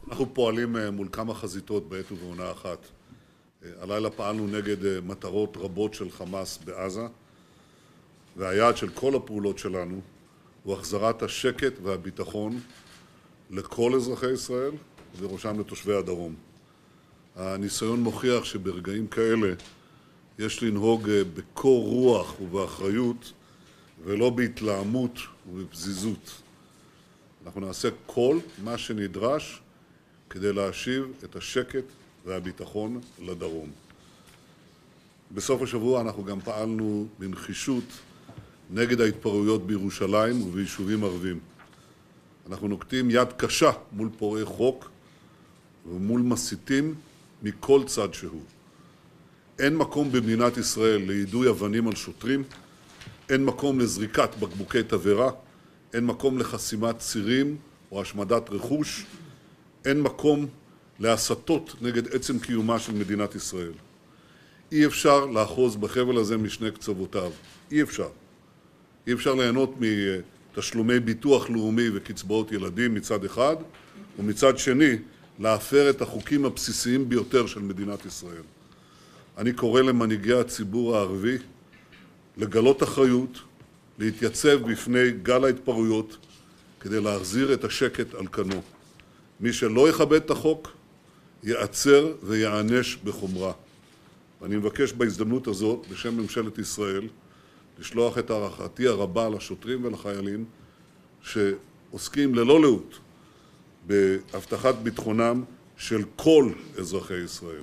אנחנו פועלים מול כמה חזיתות בעת ובעונה אחת. הלילה פעלנו נגד מטרות רבות של חמאס בעזה, והיעד של כל הפעולות שלנו הוא החזרת השקט והביטחון לכל אזרחי ישראל, ובראשם לתושבי הדרום. הניסיון מוכיח שברגעים כאלה יש לנהוג בקור רוח ובאחריות, ולא בהתלהמות ובפזיזות. אנחנו נעשה כל מה שנדרש כדי להשיב את השקט והביטחון לדרום. בסוף השבוע אנחנו גם פעלנו בנחישות נגד ההתפרעויות בירושלים וביישובים ערביים. אנחנו נוקטים יד קשה מול פורעי חוק ומול מסיתים מכל צד שהוא. אין מקום במדינת ישראל ליידוי אבנים על שוטרים, אין מקום לזריקת בקבוקי תבערה, אין מקום לחסימת צירים או השמדת רכוש, אין מקום להסתות נגד עצם קיומה של מדינת ישראל. אי אפשר לאחוז בחבל הזה משני קצוותיו. אי אפשר. אי אפשר ליהנות מתשלומי ביטוח לאומי וקצבאות ילדים מצד אחד, ומצד שני להפר את החוקים הבסיסיים ביותר של מדינת ישראל. אני קורא למנהיגי הציבור הערבי לגלות אחריות, להתייצב בפני גל ההתפרעויות כדי להחזיר את השקט על כנו. מי שלא יכבד את החוק ייעצר ויענש בחומרה. ואני מבקש בהזדמנות הזאת בשם ממשלת ישראל לשלוח את הערכתי הרבה לשוטרים ולחיילים שעוסקים ללא לאות בהבטחת ביטחונם של כל אזרחי ישראל.